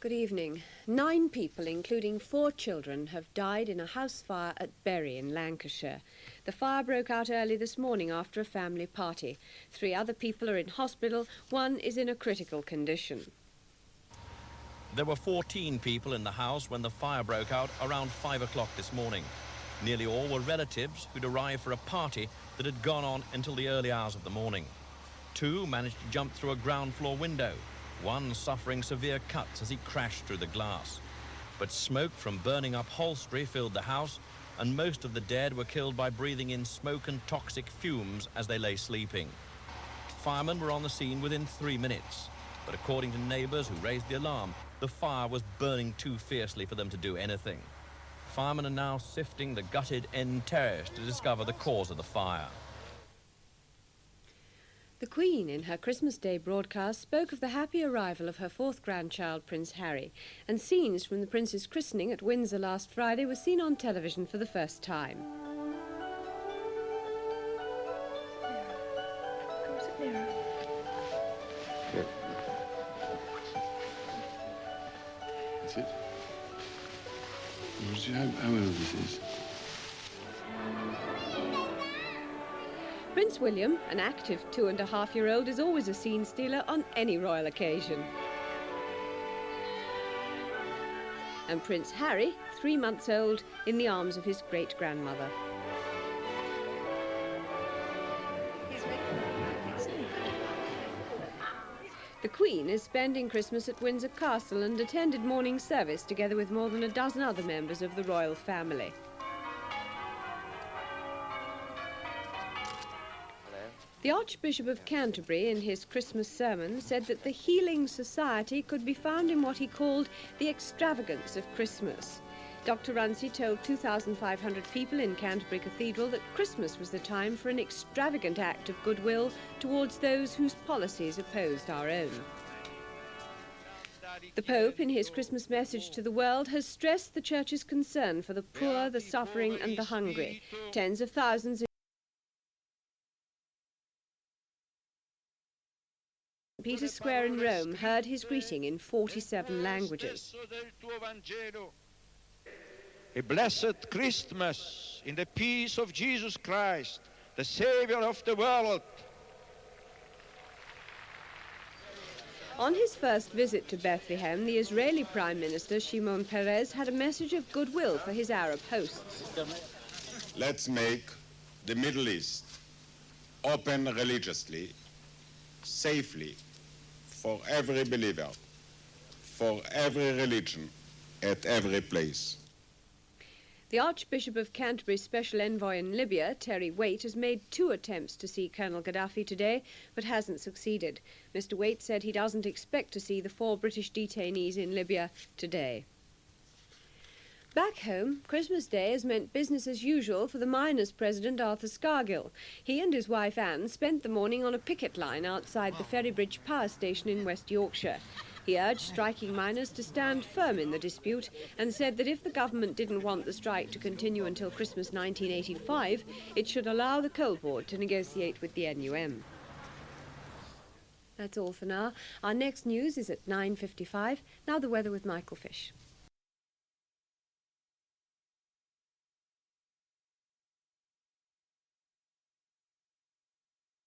Good evening. 9 people, including 4 children, have died in a house fire at Bury in Lancashire. The fire broke out early this morning after a family party. 3 other people are in hospital. 1 is in a critical condition. There were 14 people in the house when the fire broke out around 5 o'clock this morning. Nearly all were relatives who'd arrived for a party that had gone on until the early hours of the morning. 2 managed to jump through a ground floor window, 1 suffering severe cuts as he crashed through the glass. But smoke from burning upholstery filled the house, and most of the dead were killed by breathing in smoke and toxic fumes as they lay sleeping. Firemen were on the scene within 3 minutes, but according to neighbours who raised the alarm, the fire was burning too fiercely for them to do anything. Firemen are now sifting the gutted end terrace to discover the cause of the fire. The Queen, in her Christmas Day broadcast, spoke of the happy arrival of her 4th grandchild, Prince Harry, and scenes from the Prince's christening at Windsor last Friday were seen on television for the first time. That's it. How old this is? Prince William, an active 2.5-year-old, is always a scene stealer on any royal occasion. And Prince Harry, 3 months old, in the arms of his great-grandmother. The Queen is spending Christmas at Windsor Castle and attended morning service together with more than a dozen other members of the royal family. The Archbishop of Canterbury, in his Christmas sermon, said that the healing society could be found in what he called the extravagance of Christmas. Dr. Runcie told 2,500 people in Canterbury Cathedral that Christmas was the time for an extravagant act of goodwill towards those whose policies opposed our own. The Pope, in his Christmas message to the world, has stressed the Church's concern for the poor, the suffering and the hungry. Tens of thousands Peter's Square in Rome heard his greeting in 47 languages. A blessed Christmas in the peace of Jesus Christ, the Savior of the world. On his first visit to Bethlehem, the Israeli Prime Minister Shimon Peres had a message of goodwill for his Arab hosts. Let's make the Middle East open religiously, safely, for every believer, for every religion, at every place. The Archbishop of Canterbury's Special Envoy in Libya, Terry Waite, has made 2 attempts to see Colonel Gaddafi today, but hasn't succeeded. Mr. Waite said he doesn't expect to see the 4 British detainees in Libya today. Back home, Christmas Day has meant business as usual for the miners' president, Arthur Scargill. He and his wife Anne spent the morning on a picket line outside the Ferrybridge power station in West Yorkshire. He urged striking miners to stand firm in the dispute and said that if the government didn't want the strike to continue until Christmas 1985, it should allow the Coal Board to negotiate with the NUM. That's all for now. Our next news is at 9:55. Now the weather with Michael Fish.